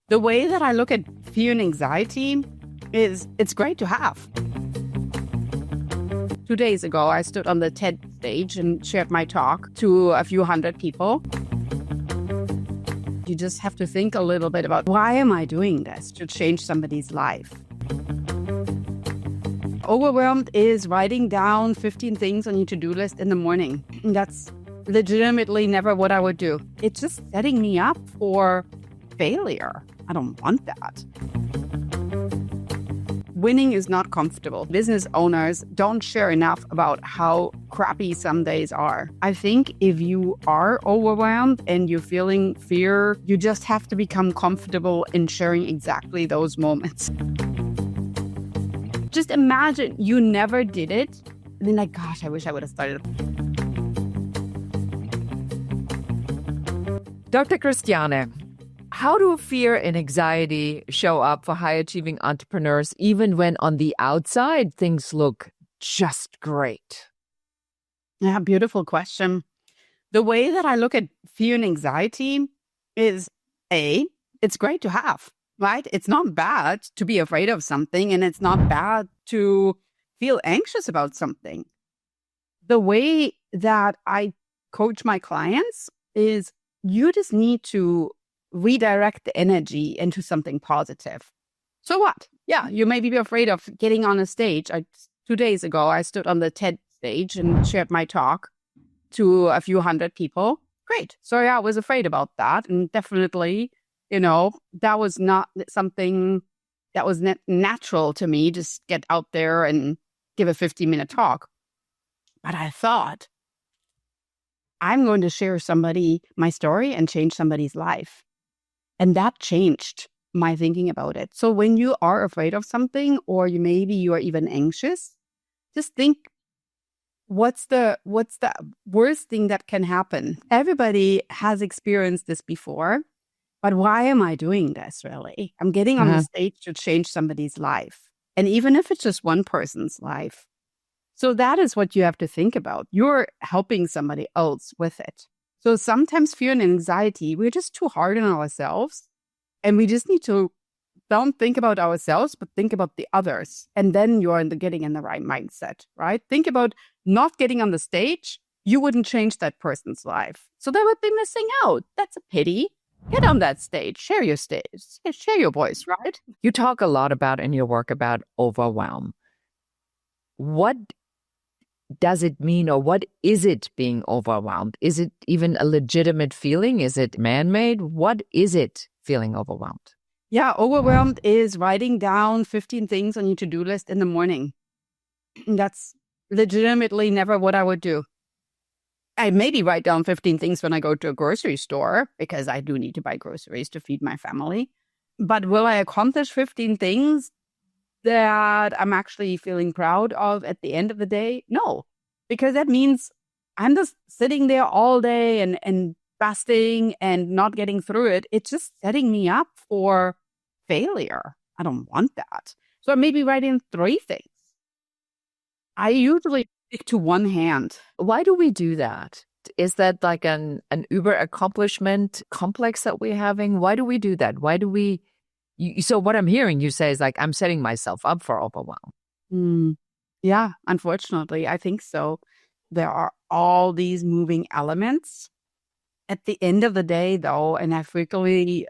The way that I look at fear and anxiety is it's great to have. 2 days ago, I stood on the TED stage and shared my talk to a few hundred people. You just have to think a little bit about, why am I doing this to change somebody's life? Overwhelmed is writing down 15 things on your to-do list in the morning. And that's legitimately never what I would do. It's just setting me up for failure. I don't want that. Winning is not comfortable. Business owners don't share enough about how crappy some days are. I think if you are overwhelmed and you're feeling fear, you just have to become comfortable in sharing exactly those moments. Just imagine you never did it. And then like, gosh, I wish I would have started. Dr. Christiane, how do fear and anxiety show up for high-achieving entrepreneurs even when on the outside things look just great? Yeah, beautiful question. The way that I look at fear and anxiety is it's great to have, right? It's not bad to be afraid of something, and it's not bad to feel anxious about something. The way that I coach my clients is you just need to redirect the energy into something positive. So what? Yeah, you may be afraid of getting on a stage. 2 days ago, I stood on the TED stage and shared my talk to a few hundred people. Great. So yeah, I was afraid about that. And definitely, that was not something that was natural to me. Just get out there and give a 15-minute talk. But I thought, I'm going to share my story and change somebody's life. And that changed my thinking about it. So when you are afraid of something, or maybe you are even anxious, just think, what's the worst thing that can happen? Everybody has experienced this before, but why am I doing this really? I'm getting on the stage to change somebody's life. And even if it's just one person's life. So that is what you have to think about. You're helping somebody else with it. So sometimes fear and anxiety, we're just too hard on ourselves. And we just need to don't think about ourselves, but think about the others. And then you're getting in the right mindset, right? Think about not getting on the stage. You wouldn't change that person's life. So they would be missing out. That's a pity. Get on that stage. Share your stage. Share your voice, right? You talk a lot about in your work about overwhelm. What does it mean, or what is it being overwhelmed? Is it even a legitimate feeling? Is it man-made? What is it feeling overwhelmed? Yeah, overwhelmed is writing down 15 things on your to-do list in the morning. And that's legitimately never what I would do. I maybe write down 15 things when I go to a grocery store, because I do need to buy groceries to feed my family. But will I accomplish 15 things that I'm actually feeling proud of at the end of the day? No, because that means I'm just sitting there all day and fasting and not getting through it. It's just setting me up for failure. I don't want that. So I maybe write in 3 things. I usually stick to one hand. Why do we do that? Is that like an uber accomplishment complex that we're having? Why do we do that? Why do we... So what I'm hearing you say is like, I'm setting myself up for overwhelm. Yeah, unfortunately, I think so. There are all these moving elements. At the end of the day, though, and I frequently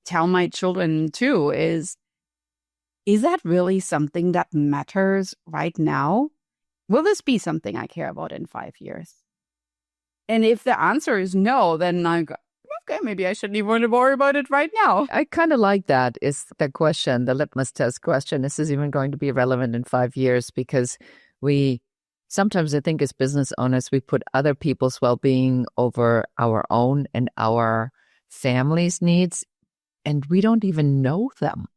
tell my children too, is that really something that matters right now? Will this be something I care about in 5 years? And if the answer is no, then I go, okay, maybe I shouldn't even worry about it right now. I kind of like that. Is the question, the litmus test question. This is even going to be relevant in 5 years, because sometimes I think as business owners, we put other people's well-being over our own and our family's needs, and we don't even know them.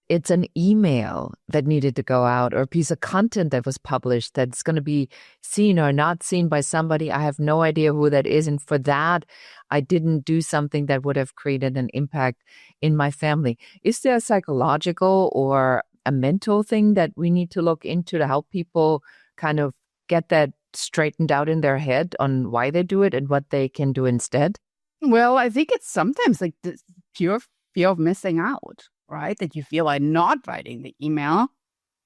It's an email that needed to go out, or a piece of content that was published that's going to be seen or not seen by somebody. I have no idea who that is. And for that, I didn't do something that would have created an impact in my family. Is there a psychological or a mental thing that we need to look into to help people kind of get that straightened out in their head on why they do it and what they can do instead? Well, I think it's sometimes like the pure fear of missing out, right? That you feel by not writing the email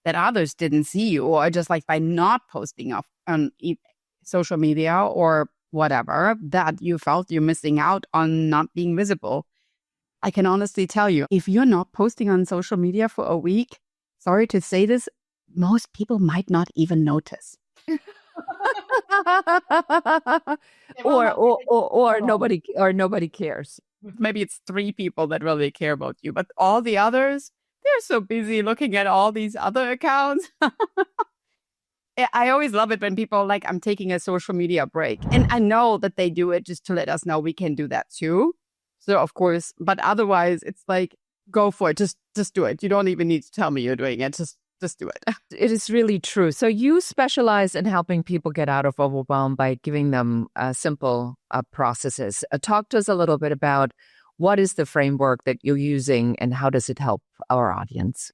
that others didn't see you, or just like by not posting on social media or whatever, that you felt you're missing out on not being visible. I can honestly tell you, if you're not posting on social media for a week, sorry to say this, most people might not even notice. or nobody cares. Maybe it's 3 people that really care about you, but all the others, they're so busy looking at all these other accounts. I always love it when people are like, I'm taking a social media break. And I know that they do it just to let us know we can do that too. So of course, but otherwise it's like, go for it. Just do it. You don't even need to tell me you're doing it. Just do it. It is really true. So you specialize in helping people get out of overwhelm by giving them simple processes. Talk to us a little bit about what is the framework that you're using and how does it help our audience?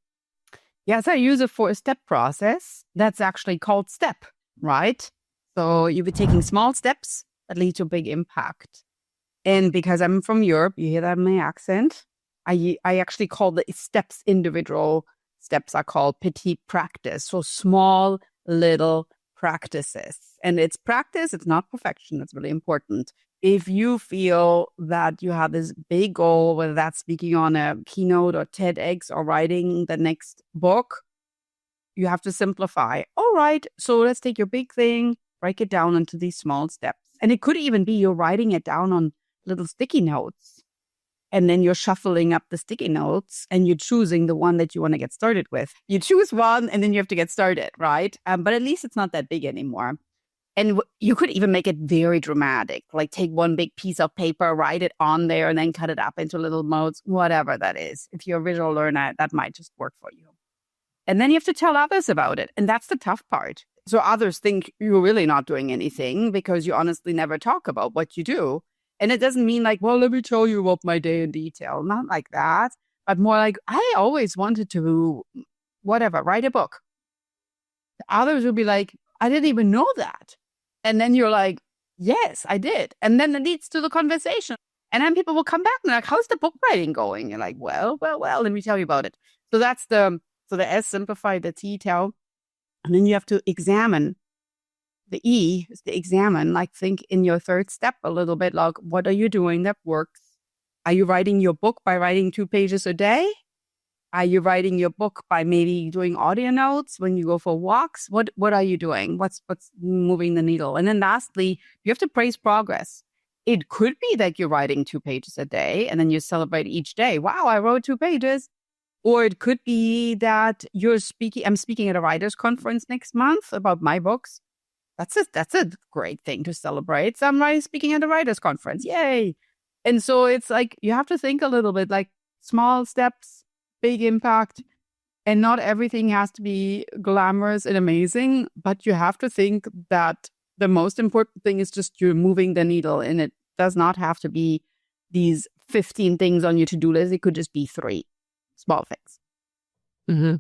Yes, I use a 4-step process that's actually called STEP, right? So you'll be taking small steps that lead to big impact. And because I'm from Europe, you hear that in my accent, I actually call the steps individual. Steps are called petite practice. So small little practices. And it's practice, it's not perfection. It's really important. If you feel that you have this big goal, whether that's speaking on a keynote or TEDx or writing the next book, you have to simplify. All right, so let's take your big thing, break it down into these small steps. And it could even be you're writing it down on little sticky notes. And then you're shuffling up the sticky notes and you're choosing the one that you want to get started with. You choose one and then you have to get started, right? But at least it's not that big anymore. And you could even make it very dramatic, like take one big piece of paper, write it on there, and then cut it up into little notes, whatever that is. If you're a visual learner, that might just work for you. And then you have to tell others about it. And that's the tough part. So others think you're really not doing anything because you honestly never talk about what you do. And it doesn't mean like, well, let me tell you about my day in detail. Not like that, but more like, I always wanted to, write a book. Others will be like, I didn't even know that. And then you're like, yes, I did. And then it leads to the conversation. And then people will come back and like, how's the book writing going? You're like, well, let me tell you about it. So that's the S, simplify, the T, tell. And then you have to examine. The E is to examine, like think in your 3rd step a little bit, like what are you doing that works? Are you writing your book by writing 2 pages a day? Are you writing your book by maybe doing audio notes when you go for walks? What are you doing? What's moving the needle? And then lastly, you have to praise progress. It could be that you're writing 2 pages a day and then you celebrate each day. Wow, I wrote 2 pages. Or it could be that I'm speaking at a writers' conference next month about my books. That's a great thing to celebrate. So I'm speaking at a writers' conference. Yay. And so it's like you have to think a little bit like small steps, big impact. And not everything has to be glamorous and amazing, but you have to think that the most important thing is just you're moving the needle. And it does not have to be these 15 things on your to-do list. It could just be 3 small things. Mm-hmm.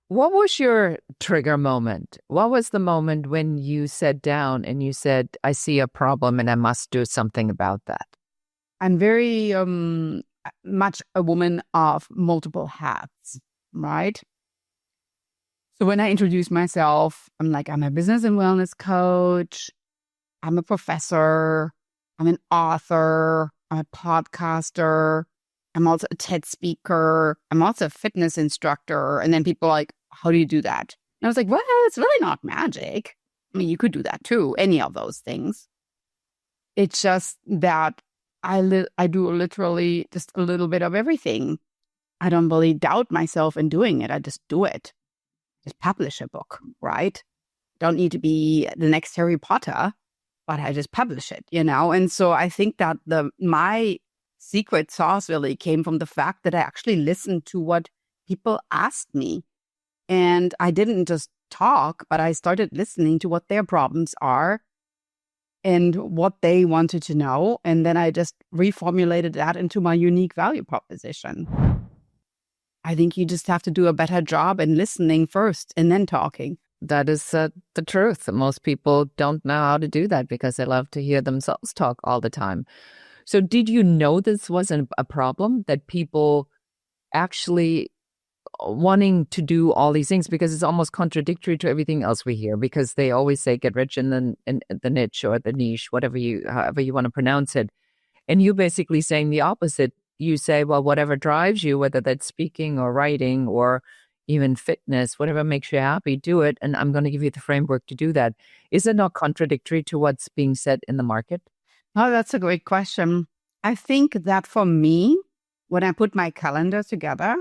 What was your trigger moment? What was the moment when you sat down and you said, I see a problem and I must do something about that? I'm very much a woman of multiple hats, right? So when I introduce myself, I'm like, I'm a business and wellness coach. I'm a professor. I'm an author. I'm a podcaster. I'm also a TED speaker. I'm also a fitness instructor. And then people are like, how do you do that? And I was like, well, it's really not magic. I mean, you could do that too, any of those things. It's just that I do literally just a little bit of everything. I don't really doubt myself in doing it. I just do it. Just publish a book, right? Don't need to be the next Harry Potter, but I just publish it, And so I think that my secret sauce really came from the fact that I actually listened to what people asked me. And I didn't just talk, but I started listening to what their problems are and what they wanted to know. And then I just reformulated that into my unique value proposition. I think you just have to do a better job in listening first and then talking. That is the truth. Most people don't know how to do that because they love to hear themselves talk all the time. So did you know this wasn't a problem, that people actually wanting to do all these things, because it's almost contradictory to everything else we hear, because they always say get rich in the niche or the niche, however you want to pronounce it. And you basically saying the opposite. You say, well, whatever drives you, whether that's speaking or writing or even fitness, whatever makes you happy, do it. And I'm going to give you the framework to do that. Is it not contradictory to what's being said in the market? Oh, that's a great question. I think that for me, when I put my calendar together,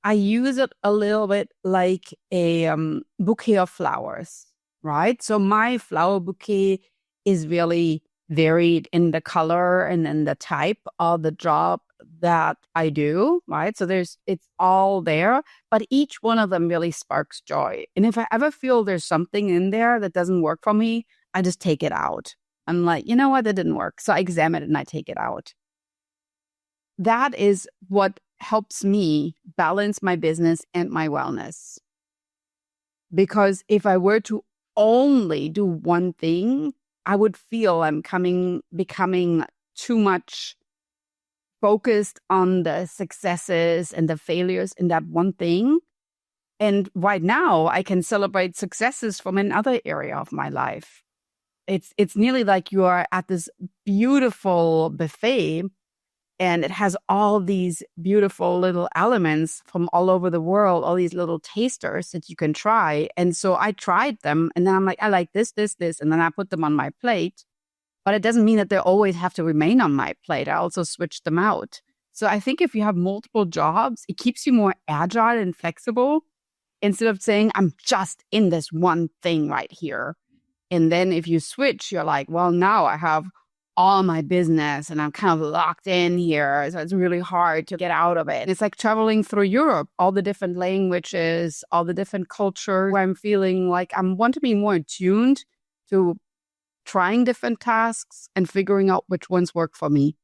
I use it a little bit like a bouquet of flowers, right? So my flower bouquet is really varied in the color and in the type of the job that I do, right? So it's all there, but each one of them really sparks joy. And if I ever feel there's something in there that doesn't work for me, I just take it out. I'm like, you know what, that didn't work. So I examine it and I take it out. That is what helps me balance my business and my wellness. Because if I were to only do one thing, I would feel I'm becoming too much focused on the successes and the failures in that one thing. And right now, I can celebrate successes from another area of my life. It's nearly like you are at this beautiful buffet, and it has all these beautiful little elements from all over the world, all these little tasters that you can try. And so I tried them, and then I'm like, I like this, this, this, and then I put them on my plate. But it doesn't mean that they always have to remain on my plate. I also switch them out. So I think if you have multiple jobs, it keeps you more agile and flexible instead of saying, I'm just in this one thing right here. And then if you switch, you're like, well, now I have all my business and I'm kind of locked in here. So it's really hard to get out of it. And it's like traveling through Europe, all the different languages, all the different cultures, where I'm feeling like I want to be more attuned to trying different tasks and figuring out which ones work for me.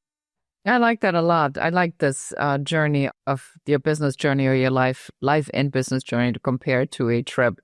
I like that a lot. I like this journey of your business journey or your life and business journey to compare to a trip,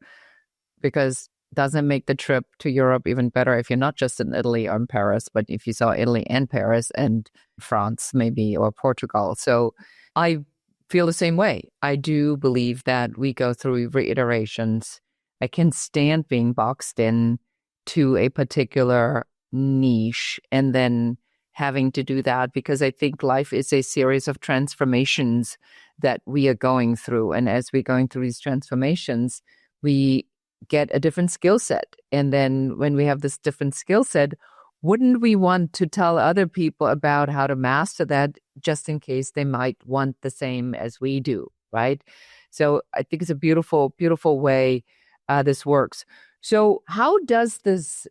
because doesn't make the trip to Europe even better if you're not just in Italy or in Paris, but if you saw Italy and Paris and France maybe, or Portugal. So I feel the same way. I do believe that we go through reiterations. I can stand being boxed in to a particular niche and then having to do that, because I think life is a series of transformations that we are going through. And as we're going through these transformations, we get a different skill set. And then when we have this different skill set, wouldn't we want to tell other people about how to master that, just in case they might want the same as we do, right? So I think it's a beautiful, beautiful way this works. So how does this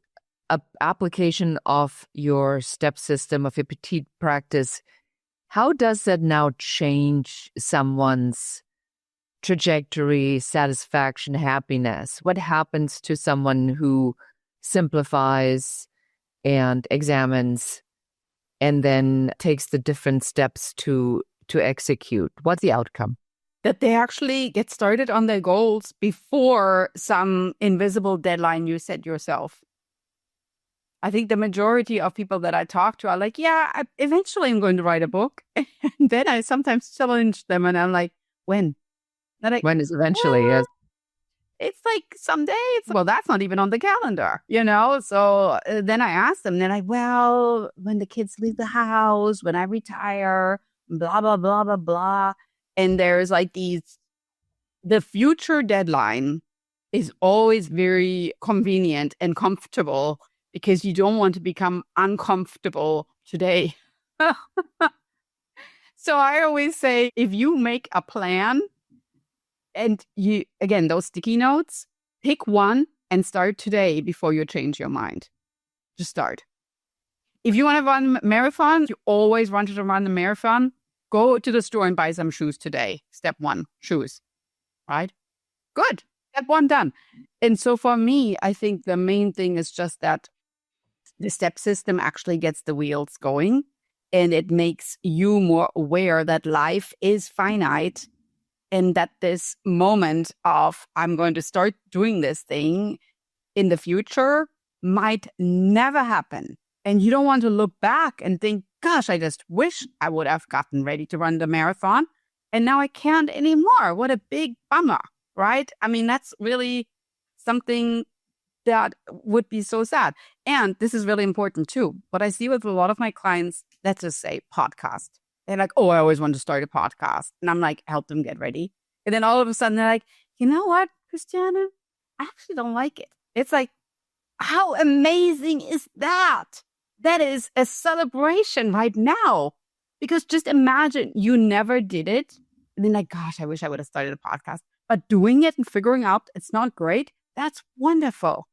application of your step system, of your petite practice, how does that now change someone's trajectory, satisfaction, happiness? What happens to someone who simplifies and examines and then takes the different steps to execute? What's the outcome? That they actually get started on their goals before some invisible deadline you set yourself. I think the majority of people that I talk to are like, yeah, eventually I'm going to write a book. And then I sometimes challenge them and I'm like, when? Like, when is eventually? Yes. It's like someday. Well, that's not even on the calendar, you know? So then I ask them, they're like, well, when the kids leave the house, when I retire, blah, blah, blah, blah, blah. And there's like the future deadline is always very convenient and comfortable because you don't want to become uncomfortable today. So I always say, if you make a plan and you, again, those sticky notes, pick one and start today before you change your mind. Just start. If you want to run a marathon, you always wanted to run a marathon, go to the store and buy some shoes today. Step one, shoes, right? Good. Step one done. And so for me, I think the main thing is just that the step system actually gets the wheels going, and it makes you more aware that life is finite and that this moment of I'm going to start doing this thing in the future might never happen. And you don't want to look back and think, gosh, I just wish I would have gotten ready to run the marathon. And now I can't anymore. What a big bummer, right? I mean, that's really something that would be so sad. And this is really important too. What I see with a lot of my clients, let's just say podcast. They're like, oh, I always want to start a podcast. And I'm like, help them get ready. And then all of a sudden they're like, you know what, Christiana? I actually don't like it. It's like, how amazing is that? That is a celebration right now. Because just imagine you never did it. And then like, gosh, I wish I would have started a podcast. But doing it and figuring out it's not great, that's wonderful.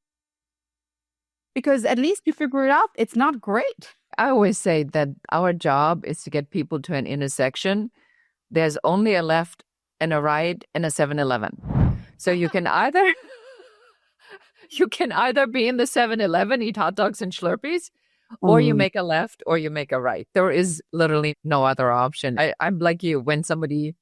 Because at least you figure it out, it's not great. I always say that our job is to get people to an intersection. There's only a left and a right and a 7-Eleven. So you can either be in the 7-Eleven, eat hot dogs and Slurpees, or you make a left or you make a right. There is literally no other option. I'm like you. When somebody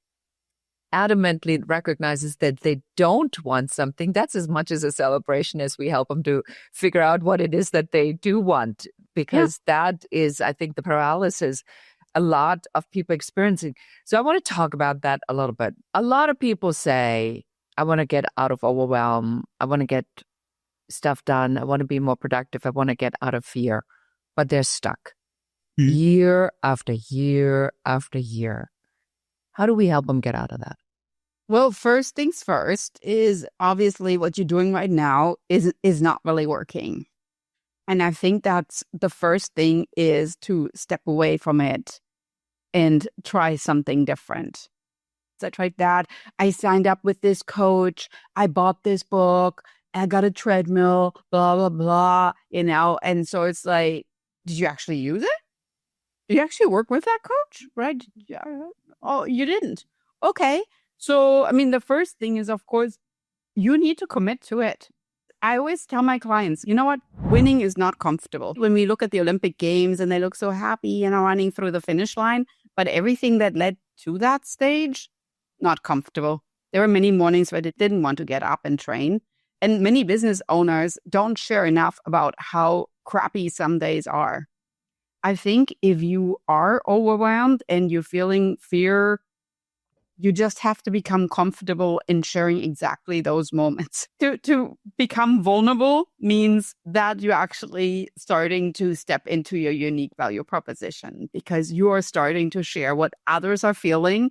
adamantly recognizes that they don't want something, that's as much as a celebration as we help them to figure out what it is that they do want. Because that is, I think, the paralysis a lot of people experiencing. So I want to talk about that a little bit. A lot of people say, I want to get out of overwhelm. I want to get stuff done. I want to be more productive. I want to get out of fear. But they're stuck year after year after year. How do we help them get out of that? Well, first things first is obviously what you're doing right now is not really working. And I think that's the first thing is to step away from it and try something different. So I tried that. I signed up with this coach. I bought this book. I got a treadmill, blah, blah, blah, And so it's like, did you actually use it? Did you actually work with that coach? Right? Oh, you didn't. Okay. So, I mean, the first thing is, of course, you need to commit to it. I always tell my clients, you know what? Winning is not comfortable. When we look at the Olympic Games and they look so happy, running through the finish line, but everything that led to that stage, not comfortable. There were many mornings where they didn't want to get up and train. And many business owners don't share enough about how crappy some days are. I think if you are overwhelmed and you're feeling fear, you just have to become comfortable in sharing exactly those moments. To become vulnerable means that you're actually starting to step into your unique value proposition because you are starting to share what others are feeling.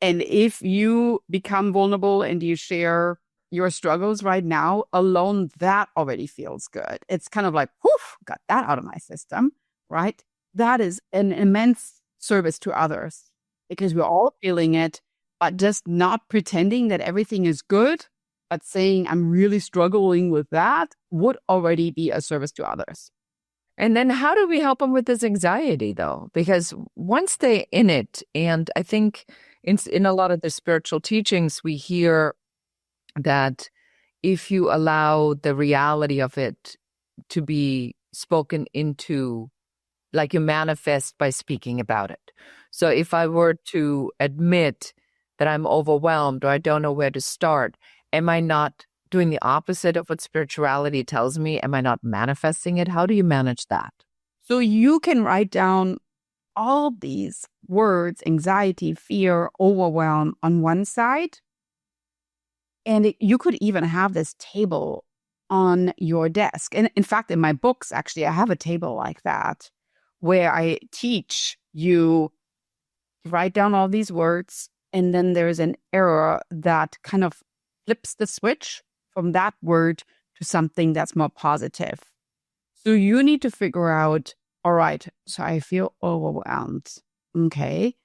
And if you become vulnerable and you share your struggles right now, alone, that already feels good. It's kind of like, whoof, got that out of my system, right? That is an immense service to others because we're all feeling it. But just not pretending that everything is good, but saying I'm really struggling with that would already be a service to others. And then how do we help them with this anxiety, though? Because once they're in it, and I think in a lot of the spiritual teachings, we hear that if you allow the reality of it to be spoken into, like you manifest by speaking about it. So if I were to admit that I'm overwhelmed or I don't know where to start, am I not doing the opposite of what spirituality tells me? Am I not manifesting it? How do you manage that? So you can write down all these words, anxiety, fear, overwhelm on one side. And you could even have this table on your desk. And in fact, in my books, actually, I have a table like that where I teach you to write down all these words. And then there's an arrow that kind of flips the switch from that word to something that's more positive. So you need to figure out, all right, so I feel overwhelmed. Okay.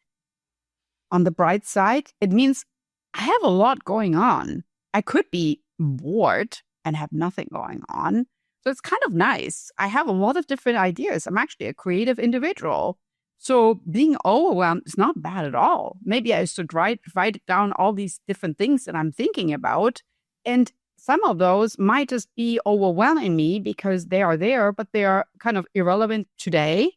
On the bright side, it means I have a lot going on. I could be bored and have nothing going on. So it's kind of nice. I have a lot of different ideas. I'm actually a creative individual. So being overwhelmed is not bad at all. Maybe I should write down all these different things that I'm thinking about. And some of those might just be overwhelming me because they are there, but they are kind of irrelevant today.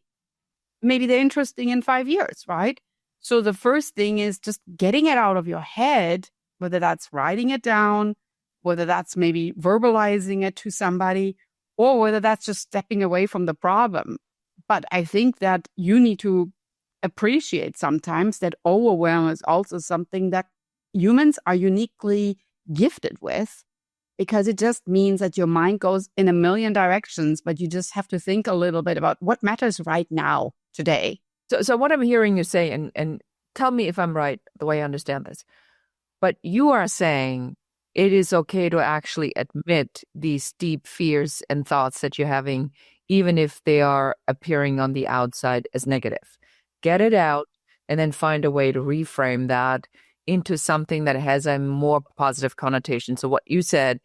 Maybe they're interesting in 5 years, right? So the first thing is just getting it out of your head, whether that's writing it down, whether that's maybe verbalizing it to somebody, or whether that's just stepping away from the problem. But I think that you need to appreciate sometimes that overwhelm is also something that humans are uniquely gifted with, because it just means that your mind goes in a million directions, but you just have to think a little bit about what matters right now, today. So what I'm hearing you say, and tell me if I'm right, the way I understand this, but you are saying it is okay to actually admit these deep fears and thoughts that you're having, even if they are appearing on the outside as negative. Get it out and then find a way to reframe that into something that has a more positive connotation. So what you said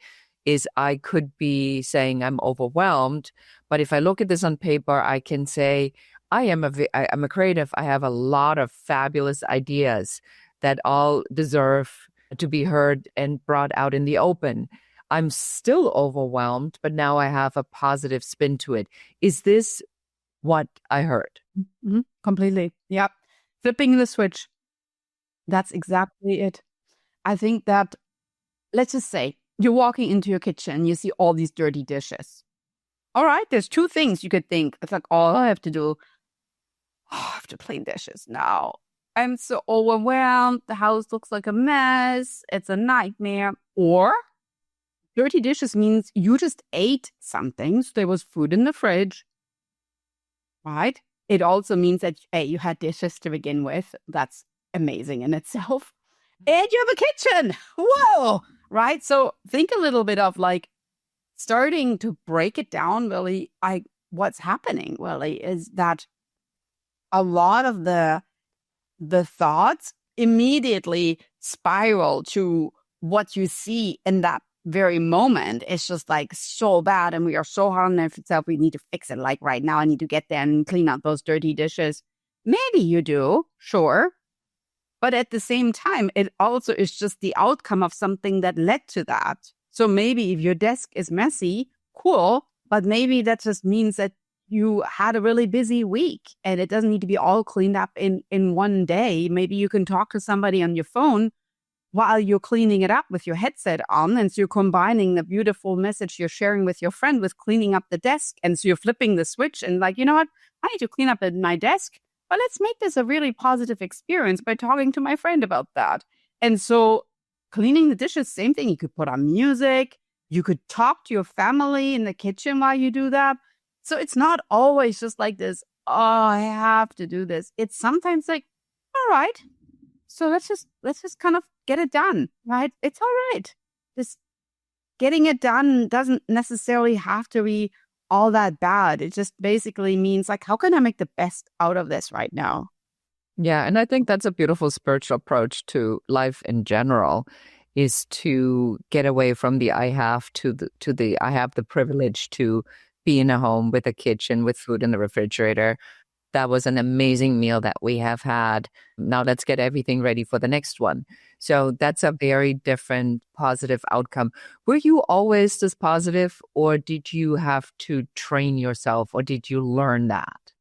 is I could be saying I'm overwhelmed, but if I look at this on paper, I can say I'm a creative. I have a lot of fabulous ideas that all deserve to be heard and brought out in the open. I'm still overwhelmed, but now I have a positive spin to it. Is this what I heard? Mm-hmm. Completely. Yep. Flipping the switch. That's exactly it. I think that, let's just say, you're walking into your kitchen, you see all these dirty dishes. All right, there's two things you could think. It's like, all I have to do, I have to clean dishes now. I'm so overwhelmed. The house looks like a mess. It's a nightmare. Or dirty dishes means you just ate something. So there was food in the fridge, right? It also means that, hey, you had dishes to begin with. That's amazing in itself. And you have a kitchen. Whoa, right? So think a little bit of like starting to break it down really. What's happening really is that a lot of the thoughts immediately spiral to what you see in that very moment. It's just like so bad, and we are so hard on ourselves. We need to fix it like right now. I need to get there and clean up those dirty dishes. Maybe you do, sure. But at the same time, it also is just the outcome of something that led to that. So maybe if your desk is messy, cool, but maybe that just means that you had a really busy week and it doesn't need to be all cleaned up in one day. Maybe you can talk to somebody on your phone while you're cleaning it up with your headset on. And so you're combining the beautiful message you're sharing with your friend with cleaning up the desk. And so you're flipping the switch and like, you know what? I need to clean up my desk. But let's make this a really positive experience by talking to my friend about that. And so cleaning the dishes, same thing. You could put on music. You could talk to your family in the kitchen while you do that. So it's not always just like this, oh, I have to do this. It's sometimes like, all right, so let's just kind of get it done, right? It's all right. Just getting it done doesn't necessarily have to be all that bad. It just basically means like, how can I make the best out of this right now? Yeah, and I think that's a beautiful spiritual approach to life in general, is to get away from the I have to the I have the privilege to be in a home with a kitchen with food in the refrigerator. That was an amazing meal that we have had. Now let's get everything ready for the next one. So that's a very different positive outcome. Were you always this positive, or did you have to train yourself, or did you learn that?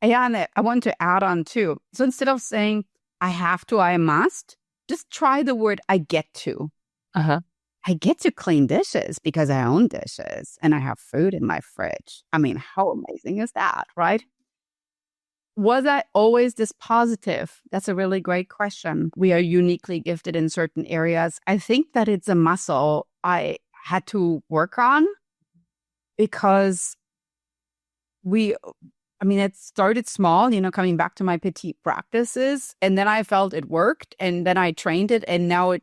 Yeah, and I want to add on too. So instead of saying I have to, I must, just try the word I get to. Uh-huh. I get to clean dishes because I own dishes and I have food in my fridge. I mean, how amazing is that, right? Was I always this positive? That's a really great question. We are uniquely gifted in certain areas. I think that it's a muscle I had to work on because it started small, coming back to my petite practices. And then I felt it worked and then I trained it. And now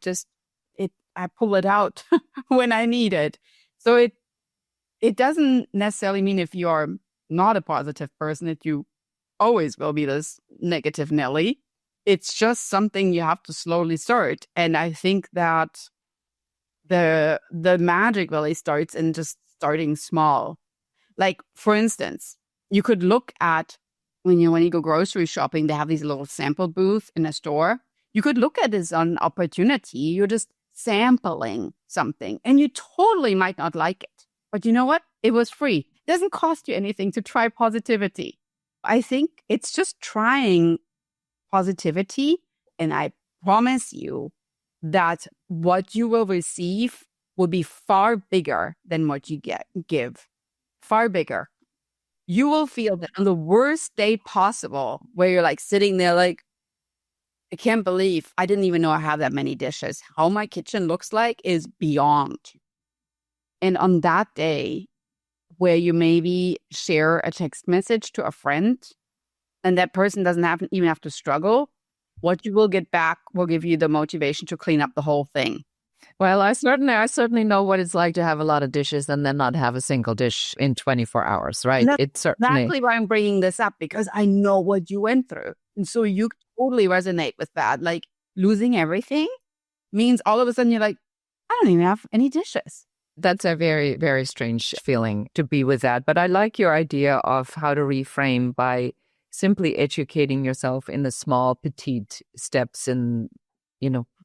I pull it out when I need it. So it doesn't necessarily mean if you're not a positive person that you always will be this negative Nelly. It's just something you have to slowly start. And I think that the magic really starts in just starting small. Like, for instance, you could look at when you go grocery shopping, they have these little sample booths in a store. You could look at this as an opportunity. You're just sampling something and you totally might not like it. But you know what? It was free. It doesn't cost you anything to try positivity. I think it's just trying positivity. And I promise you that what you will receive will be far bigger than what you give. Far bigger. you will feel that on the worst day possible, where you're like sitting there like, I can't believe I didn't even know I have that many dishes. How my kitchen looks like is beyond. And on that day, where you maybe share a text message to a friend and that person doesn't even have to struggle, what you will get back will give you the motivation to clean up the whole thing. Well, I certainly know what it's like to have a lot of dishes and then not have a single dish in 24 hours, right? And that's It's certainly exactly why I'm bringing this up, because I know what you went through. And so you totally resonate with that. Like losing everything means all of a sudden you're like, I don't even have any dishes. That's a very, very strange feeling to be with that. But I like your idea of how to reframe by simply educating yourself in the small, petite steps and,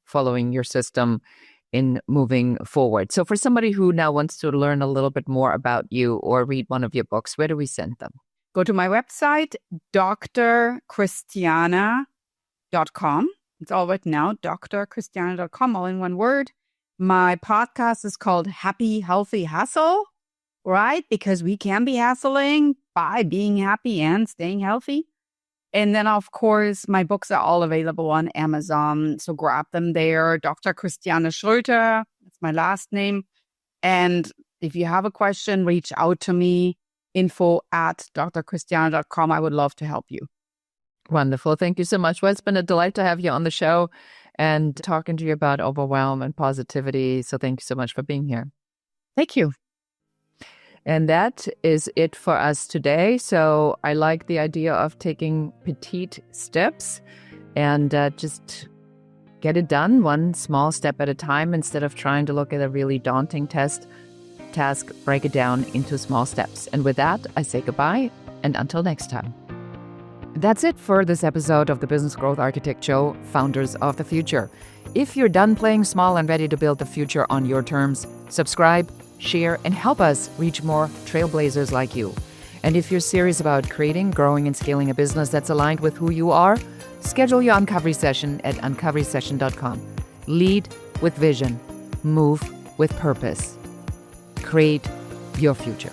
following your system in moving forward. So for somebody who now wants to learn a little bit more about you or read one of your books, where do we send them? Go to my website, drchristiana.com. It's all written out, drchristiana.com, all in one word. My podcast is called Happy, Healthy, Hustle, right? Because we can be hustling by being happy and staying healthy. And then, of course, my books are all available on Amazon. So grab them there. Dr. Christiane Schroeter, that's my last name. And if you have a question, reach out to me, info@drchristiana.com. I would love to help you. Wonderful. Thank you so much. Well, it's been a delight to have you on the show and talking to you about overwhelm and positivity. So thank you so much for being here. Thank you. And that is it for us today. So I like the idea of taking petite steps and just get it done one small step at a time instead of trying to look at a really daunting task, break it down into small steps. And with that, I say goodbye and until next time. That's it for this episode of the Business Growth Architect Show, Founders of the Future. If you're done playing small and ready to build the future on your terms, subscribe, share, and help us reach more trailblazers like you. And if you're serious about creating, growing, and scaling a business that's aligned with who you are, schedule your Uncovery session at uncoverysession.com. Lead with vision. Move with purpose. Create your future.